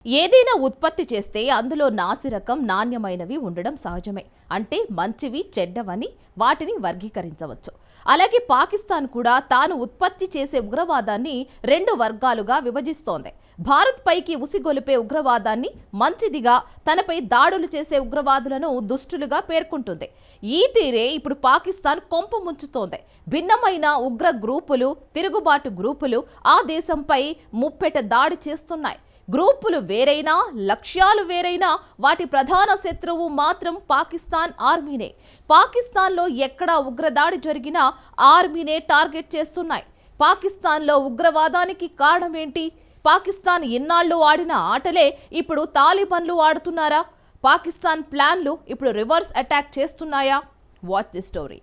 ఏదైనా ఉత్పత్తి చేస్తే అందులో నాసిరకం నాణ్యమైనవి ఉండడం సహజమే. అంటే మంచివి చెడ్డవని వాటిని వర్గీకరించవచ్చు. అలాగే పాకిస్తాన్ కూడా తాను ఉత్పత్తి చేసే ఉగ్రవాదాన్ని 2 వర్గాలుగా విభజిస్తోంది. భారత్ పైకి ఉసిగొలిపే ఉగ్రవాదాన్ని మంచిదిగా, తనపై దాడులు చేసే ఉగ్రవాదులను దుష్టులుగా పేర్కొంటుంది. ఈ తీరే ఇప్పుడు పాకిస్తాన్ కొంప ముంచుతోంది. భిన్నమైన ఉగ్ర గ్రూపులు, తిరుగుబాటు గ్రూపులు ఆ దేశంపై ముప్పెట దాడి చేస్తున్నాయి. గ్రూపులు వేరైనా, లక్ష్యాలు వేరైనా వాటి ప్రధాన శత్రువు మాత్రం పాకిస్తాన్ ఆర్మీనే. పాకిస్తాన్లో ఎక్కడా ఉగ్రదాడి జరిగినా ఆర్మీనే టార్గెట్ చేస్తున్నాయి. పాకిస్తాన్లో ఉగ్రవాదానికి కారణమేంటి? పాకిస్తాన్ ఇన్నాళ్లు ఆడిన ఆటలే ఇప్పుడు తాలిబన్లు ఆడుతున్నారా? పాకిస్తాన్ ప్లాన్లు ఇప్పుడు రివర్స్ అటాక్ చేస్తున్నాయా? Watch the story.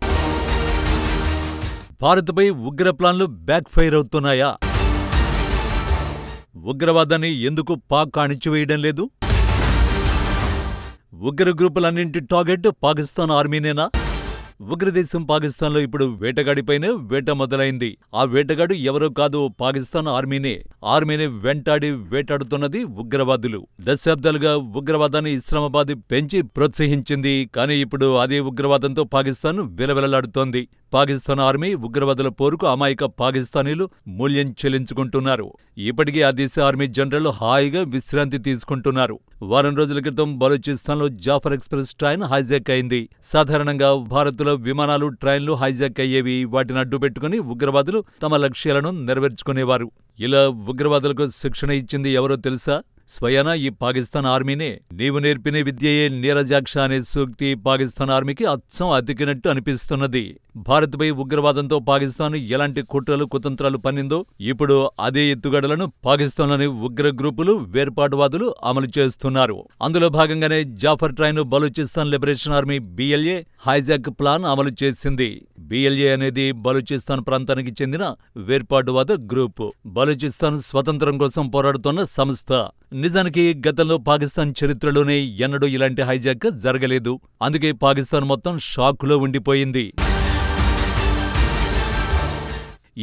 భారత్పై ఉగ్ర ప్లాన్లు బ్యాక్ ఫైర్ అవుతున్నాయా? ఉగ్రవాదాన్ని ఎందుకు పాక్ అణిచివేయడం లేదు? ఉగ్ర గ్రూపులన్నింటి టార్గెట్ పాకిస్తాన్ ఆర్మీనేనా? ఉగ్రదేశం పాకిస్తాన్లో ఇప్పుడు వేటగాడిపైనే వేట మొదలైంది. ఆ వేటగాడు ఎవరో కాదు, పాకిస్తాన్ ఆర్మీనే. ఆర్మీని వెంటాడి వేటాడుతున్నది ఉగ్రవాదులు. దశాబ్దాలుగా ఉగ్రవాదాన్ని ఇస్లామాబాద్ పెంచి ప్రోత్సహించింది. కానీ ఇప్పుడు అదే ఉగ్రవాదంతో పాకిస్తాన్ విలవిలలాడుతోంది. పాకిస్తాన్ ఆర్మీ ఉగ్రవాదుల పోరుకు అమాయక పాకిస్తానీలు మూల్యం చెల్లించుకుంటున్నారు. ఇప్పటికీ ఆ దేశ ఆర్మీ జనరల్ హాయిగా విశ్రాంతి తీసుకుంటున్నారు. వారం రోజుల క్రితం బలూచిస్తాన్లో జాఫర్ ఎక్స్ప్రెస్ ట్రైన్ హైజాక్ అయింది. సాధారణంగా భారత్లో విమానాలు, ట్రైన్లు హైజాక్ అయ్యేవి. వాటిని అడ్డు పెట్టుకుని ఉగ్రవాదులు తమ లక్ష్యాలను నెరవేర్చుకునేవారు. ఇలా ఉగ్రవాదులకు శిక్షణ ఇచ్చింది ఎవరో తెలుసా? స్వయానా ఈ పాకిస్తాన్ ఆర్మీనే. నీవు నేర్పిన విద్యయే నీరజాక్ష అనే సూక్తి పాకిస్తాన్ ఆర్మీకి అచ్చం అతికినట్టు అనిపిస్తున్నది. భారత్పై ఉగ్రవాదంతో పాకిస్తాన్ ఎలాంటి కుట్రలు, కుతంత్రాలు పన్నిందో ఇప్పుడు అదే ఎత్తుగడలను పాకిస్తాన్లోని ఉగ్ర గ్రూపులు, వేర్పాటువాదులు అమలు చేస్తున్నారు. అందులో భాగంగానే Jaffar train Balochistan liberation army BLA hijack plan అమలు చేసింది. BLA అనేది బలూచిస్తాన్ ప్రాంతానికి చెందిన వేర్పాటువాద గ్రూపు. బలూచిస్తాన్ స్వతంత్రం కోసం పోరాడుతున్న సంస్థ. నిజానికి గతంలో పాకిస్తాన్ చరిత్రలోనే ఎన్నడూ ఇలాంటి హైజాక్ జరగలేదు. అందుకే పాకిస్తాన్ మొత్తం షాకులో ఉండిపోయింది.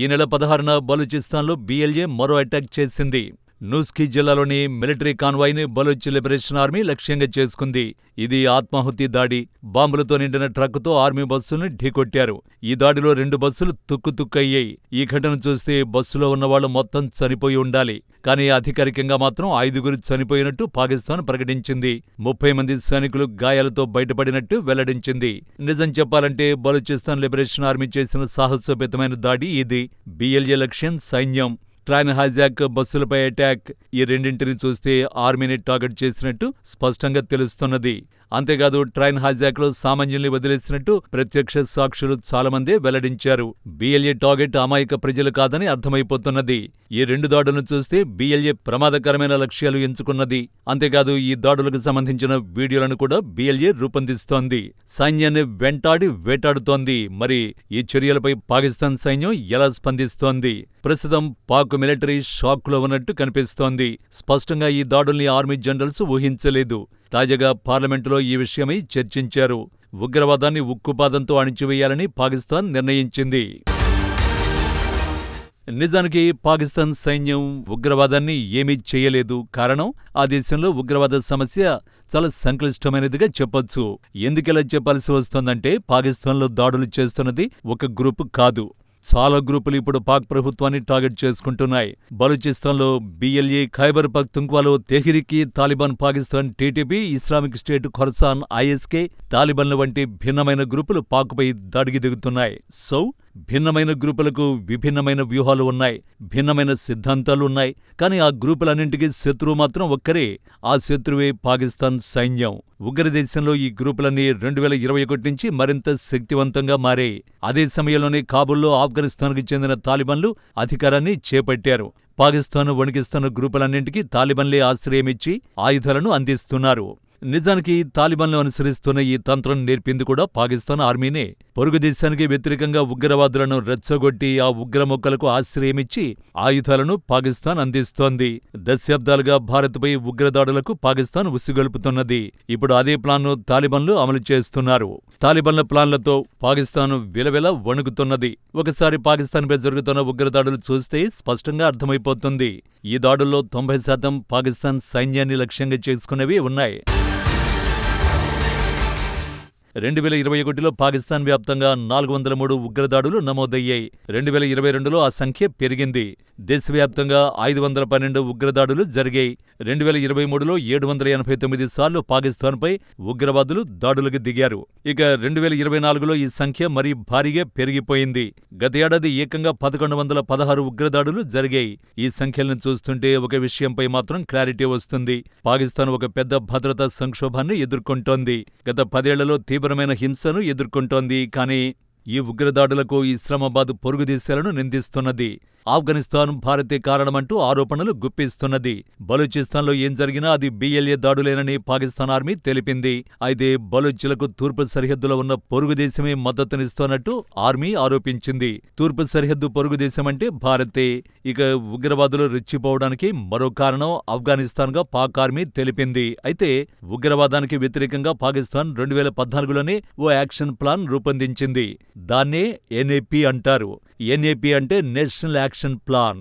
ఈ నెల 16న బలూచిస్తాన్లో BLA మరో అటాక్ చేసింది. నూస్కీ జిల్లాలోని మిలిటరీ కాన్వాయ్ని బలూచ్ లిబరేషన్ ఆర్మీ లక్ష్యంగా చేసుకుంది. ఇది ఆత్మాహుతి దాడి. బాంబులతో నిండిన ట్రక్కుతో ఆర్మీ బస్సుల్ని ఢీకొట్టారు. ఈ దాడిలో 2 బస్సులు తుక్కుతుక్కయ్యాయి. ఈ ఘటన చూస్తే బస్సులో ఉన్నవాళ్లు మొత్తం చనిపోయి ఉండాలి. కానీ అధికారికంగా మాత్రం 5గురు చనిపోయినట్టు పాకిస్తాన్ ప్రకటించింది. 30 మంది సైనికులు గాయాలతో బయటపడినట్టు వెల్లడించింది. నిజం చెప్పాలంటే బలూచిస్తాన్ లిబరేషన్ ఆర్మీ చేసిన సాహసోపేతమైన దాడి ఇది. BLA లక్ష్యం సైన్యం. ట్రైన్ హైజాక్, బస్సులపై అటాక్, ఈ రెండింటిని చూస్తే ఆర్మీని టార్గెట్ చేసినట్టు స్పష్టంగా తెలుస్తున్నది. అంతేకాదు ట్రైన్ హైజాక్లో సామాన్యుల్ని వదిలేసినట్టు ప్రత్యక్ష సాక్షులు చాలామందే వెల్లడించారు. BLA టార్గెట్ అమాయక ప్రజలు కాదని అర్థమైపోతున్నది. ఈ 2 దాడులను చూస్తే BLA ప్రమాదకరమైన లక్ష్యాలు ఎంచుకున్నది. అంతేకాదు ఈ దాడులకు సంబంధించిన వీడియోలను కూడా BLA రూపొందిస్తోంది. సైన్యాన్ని వెంటాడి వేటాడుతోంది. మరి ఈ చర్యలపై పాకిస్తాన్ సైన్యం ఎలా స్పందిస్తోంది? ప్రస్తుతం పాక్ మిలిటరీ షాక్లో ఉన్నట్టు కనిపిస్తోంది. స్పష్టంగా ఈ దాడుల్ని ఆర్మీ జనరల్స్ ఊహించలేదు. తాజాగా పార్లమెంటులో ఈ విషయమై చర్చించారు. ఉగ్రవాదాన్ని ఉక్కుపాదంతో అణిచివేయాలని పాకిస్తాన్ నిర్ణయించింది. నిజానికి పాకిస్తాన్ సైన్యం ఉగ్రవాదాన్ని ఏమీ చేయలేదు. కారణం, ఆ దేశంలో ఉగ్రవాద సమస్య చాలా సంక్లిష్టమైనదిగా చెప్పొచ్చు. ఎందుకిలా చెప్పాల్సి వస్తోందంటే పాకిస్తాన్లో దాడులు చేస్తున్నది ఒక గ్రూపు కాదు, చాలా గ్రూపులు ఇప్పుడు పాక్ ప్రభుత్వాన్ని టార్గెట్ చేసుకుంటున్నాయి. బలూచిస్తాన్లో BLA, ఖైబర్ పఖ్తుంఖ్వాలో Tehreek Taliban Pakistan, TTP, Islamic State Khorasan, ISK, తాలిబాన్ల వంటి భిన్నమైన గ్రూపులు పాక్పై దాడికి దిగుతున్నాయి. భిన్నమైన గ్రూపులకు విభిన్నమైన వ్యూహాలు ఉన్నాయి, భిన్నమైన సిద్ధాంతాలు ఉన్నాయి. కానీ ఆ గ్రూపులన్నింటికీ శత్రువు మాత్రం ఒక్కరే. ఆ శత్రువే పాకిస్తాన్ సైన్యం. ఉగ్రదేశంలో ఈ గ్రూపులన్నీ 2021 నుంచి మరింత శక్తివంతంగా మారాయి. అదే సమయంలోనే కాబూల్లో ఆఫ్ఘనిస్తాన్కు చెందిన తాలిబాన్లు అధికారాన్ని చేపట్టారు. పాకిస్తాన్ వణికిస్తున్న గ్రూపులన్నింటికీ తాలిబాన్లే ఆశ్రయమిచ్చి ఆయుధాలను అందిస్తున్నారు. నిజానికి తాలిబాన్లు అనుసరిస్తున్న ఈ తంత్రం నేర్పింది కూడా పాకిస్తాన్ ఆర్మీనే. పొరుగు దేశానికి వ్యతిరేకంగా ఉగ్రవాదులను రెచ్చగొట్టి ఆ ఉగ్రముక్కలకు ఆశ్రయమిచ్చి ఆయుధాలను పాకిస్తాన్ అందిస్తోంది. దశాబ్దాలుగా భారత్పై ఉగ్రదాడులకు పాకిస్తాన్ ఉసిగొల్పుతున్నది. ఇప్పుడు అదే ప్లాన్ను తాలిబాన్లు అమలు చేస్తున్నారు. తాలిబాన్ల ప్లాన్లతో పాకిస్తాన్ విలవిల వణుకుతున్నది. ఒకసారి పాకిస్తాన్పై జరుగుతున్న ఉగ్రదాడులు చూస్తే స్పష్టంగా అర్థమైపోతుంది. ఈ దాడుల్లో 90% పాకిస్తాన్ సైన్యాన్ని లక్ష్యంగా చేసుకున్నవి ఉన్నాయి. 2021లో పాకిస్తాన్ వ్యాప్తంగా 403 ఉగ్రదాడులు నమోదయ్యాయి. 2022లో ఆ సంఖ్య పెరిగింది. దేశవ్యాప్తంగా 512 ఉగ్రదాడులు జరిగాయి. 2023లో 789 సార్లు పాకిస్తాన్పై ఉగ్రవాదులు దాడులకు దిగారు. ఇక 2024లో ఈ సంఖ్య మరీ భారీగా పెరిగిపోయింది. గత ఏడాది ఏకంగా 1116 ఉగ్రదాడులు జరిగాయి. ఈ సంఖ్యలను చూస్తుంటే ఒక విషయంపై మాత్రం క్లారిటీ వస్తుంది. పాకిస్తాన్ ఒక పెద్ద భద్రతా సంక్షోభాన్ని ఎదుర్కొంటోంది. గత 10 ఏళ్లలో తీవ్రమైన హింసను ఎదుర్కొంటోంది. కానీ ఈ ఉగ్రదాడులకు ఇస్లామాబాద్ పొరుగు దేశాలను నిందిస్తున్నది. ఆఫ్ఘనిస్తాన్ భారతే కారణమంటూ ఆరోపణలు గుప్పిస్తున్నది. బలూచిస్తాన్లో ఏం జరిగినా అది బిఎల్ఏ దాడులేనని పాకిస్తాన్ ఆర్మీ తెలిపింది. అయితే బలూచ్లకు తూర్పు సరిహద్దులో ఉన్న పొరుగు దేశమే మద్దతునిస్తోన్నట్టు ఆర్మీ ఆరోపించింది. తూర్పు సరిహద్దు పొరుగు దేశమంటే భారతే. ఇక ఉగ్రవాదులు రెచ్చిపోవడానికి మరో కారణం ఆఫ్ఘనిస్తాన్గా పాక్ ఆర్మీ తెలిపింది. అయితే ఉగ్రవాదానికి వ్యతిరేకంగా పాకిస్తాన్ 2014లోనే ఓ యాక్షన్ ప్లాన్ రూపొందించింది. దాన్నే ఎన్ఏపీ అంటారు. ఎన్ఏపీ అంటే నేషనల్ యాక్షన్ ప్లాన్.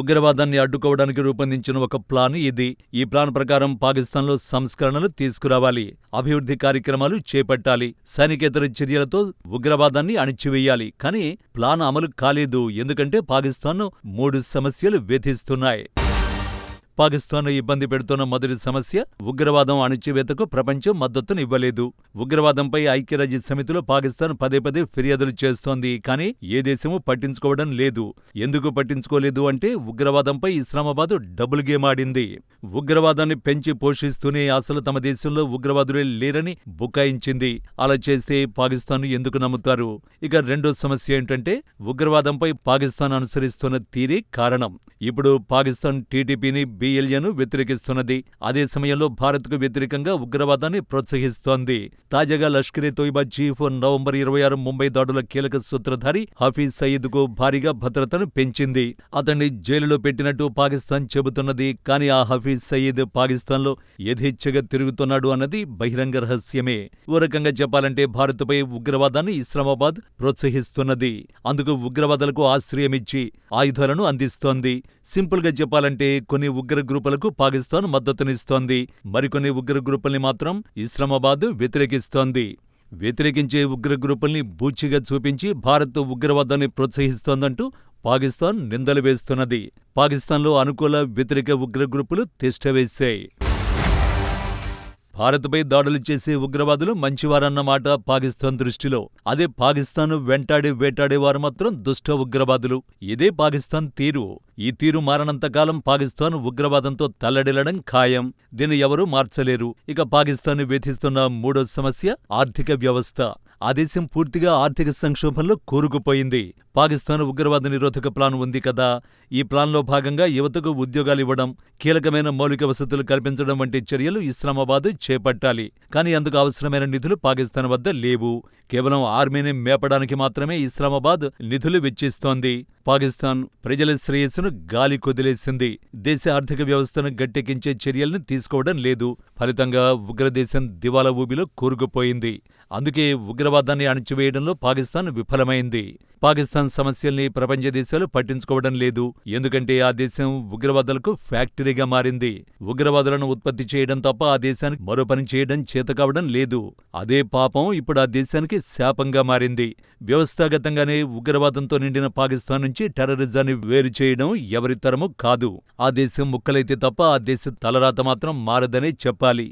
ఉగ్రవాదాన్ని అడ్డుకోవడానికి రూపొందించిన ఒక ప్లాన్ ఇది. ఈ ప్లాన్ ప్రకారం పాకిస్తాన్లో సంస్కరణలు తీసుకురావాలి, అభివృద్ధి కార్యక్రమాలు చేపట్టాలి, సైనికేతర చర్యలతో ఉగ్రవాదాన్ని అణిచివేయాలి. కానీ ప్లాన్ అమలు కాలేదు. ఎందుకంటే పాకిస్తాన్ను 3 సమస్యలు వేధిస్తున్నాయి. పాకిస్తాన్ను ఇబ్బంది పెడుతున్న మొదటి సమస్య ఉగ్రవాదం అణిచివేతకు ప్రపంచం మద్దతునివ్వలేదు. ఉగ్రవాదంపై ఐక్యరాజ్య సమితిలో పాకిస్తాన్ పదే ఫిర్యాదులు చేస్తోంది. కానీ ఏ దేశమూ పట్టించుకోవడం లేదు. ఎందుకు పట్టించుకోలేదు అంటే ఉగ్రవాదంపై ఇస్లామాబాద్ డబుల్ గేమ్ ఆడింది. ఉగ్రవాదాన్ని పెంచి పోషిస్తూనే అసలు తమ దేశంలో ఉగ్రవాదులే లేరని బుకాయించింది. అలా చేస్తే పాకిస్తాన్ను ఎందుకు నమ్ముతారు? ఇక రెండో సమస్య ఏంటంటే ఉగ్రవాదంపై పాకిస్తాన్ అనుసరిస్తున్న తీరే కారణం. ఇప్పుడు పాకిస్తాన్ టీటీపీని బిఎల్ఏను వ్యతిరేకిస్తున్నది. అదే సమయంలో భారత్కు వ్యతిరేకంగా ఉగ్రవాదాన్ని ప్రోత్సహిస్తోంది. తాజాగా లష్కరే తోయిబా చీఫ్ నవంబర్ 26 ముంబై దాడుల కీలక సూత్రధారి హఫీజ్ సయీద్కు భారీగా భద్రతను పెంచింది. అతన్ని జైలులో పెట్టినట్టు పాకిస్తాన్ చెబుతున్నది. కానీ ఆ హఫీజ్ సయీద్ పాకిస్తాన్లో యథేచ్ఛగా తిరుగుతున్నాడు అన్నది బహిరంగ రహస్యమే. ఓ రకంగా చెప్పాలంటే భారత్పై ఉగ్రవాదాన్ని ఇస్లామాబాద్ ప్రోత్సహిస్తున్నది. అందుకు ఉగ్రవాదులకు ఆశ్రయమిచ్చి ఆయుధాలను అందిస్తోంది. సింపుల్గా చెప్పాలంటే కొన్ని ఉగ్ర గ్రూపులకు పాకిస్తాన్ మద్దతునిస్తోంది. మరికొన్ని ఉగ్ర గ్రూపుల్ని మాత్రం ఇస్లామాబాద్ వ్యతిరేకిస్తోంది. వ్యతిరేకించే ఉగ్ర గ్రూపుల్ని బూచిగా చూపించి భారత్ ఉగ్రవాదాన్ని ప్రోత్సహిస్తోందంటూ పాకిస్తాన్ నిందలు వేస్తున్నది. పాకిస్తాన్లో అనుకూల వ్యతిరేక ఉగ్ర గ్రూపులు తిష్టవేశాయి. భారత్పై దాడులు చేసే ఉగ్రవాదులు మంచివారన్నమాట పాకిస్తాన్ దృష్టిలో. అదే పాకిస్తాన్ వేటాడేవారు మాత్రం దుష్ట ఉగ్రవాదులు. ఇదే పాకిస్తాన్ తీరు. ఈ తీరు మారనంతకాలం పాకిస్తాన్ ఉగ్రవాదంతో తల్లడిల్లడం ఖాయం. దీన్ని ఎవరూ మార్చలేరు. ఇక పాకిస్తాన్ వేధిస్తున్న మూడో సమస్య ఆర్థిక వ్యవస్థ. ఆ దేశం పూర్తిగా ఆర్థిక సంక్షోభంలో కూరుకుపోయింది. పాకిస్తాన్ ఉగ్రవాద నిరోధక ప్లాన్ ఉంది కదా. ఈ ప్లాన్లో భాగంగా యువతకు ఉద్యోగాలివ్వడం, కీలకమైన మౌలిక వసతులు కల్పించడం వంటి చర్యలు ఇస్లామాబాద్ చేపట్టాలి. కానీ అందుకు అవసరమైన నిధులు పాకిస్తాన్ వద్ద లేవు. కేవలం ఆర్మీని మేపడానికి మాత్రమే ఇస్లామాబాద్ నిధులు వెచ్చిస్తోంది. పాకిస్తాన్ ప్రజల శ్రేయస్సును గాలి కొదిలేసింది. దేశ ఆర్థిక వ్యవస్థను గట్టెక్కించే చర్యల్ని తీసుకోవడం లేదు. ఫలితంగా ఉగ్రదేశం దివాలా ఊబిలో కూరుకుపోయింది. అందుకే ఉగ్రవాదాన్ని అణిచివేయడంలో పాకిస్తాన్ విఫలమైంది. పాకిస్తాన్ సమస్యల్ని ప్రపంచ దేశాలు పట్టించుకోవడం లేదు. ఎందుకంటే ఆ దేశం ఉగ్రవాదులకు ఫ్యాక్టరీగా మారింది. ఉగ్రవాదులను ఉత్పత్తి చేయడం తప్ప ఆ దేశానికి మరో పని చేయడం చేతకావడం లేదు. అదే పాపం ఇప్పుడు ఆ దేశానికి శాపంగా మారింది. వ్యవస్థాగతంగానే ఉగ్రవాదంతో నిండిన పాకిస్తాన్ నుంచి టెర్రరిజాన్ని వేరు చేయడం ఎవరి తరమూ కాదు. ఆ దేశం ముక్కలైతే తప్ప ఆ దేశ తలరాత మాత్రం మారదనే చెప్పాలి.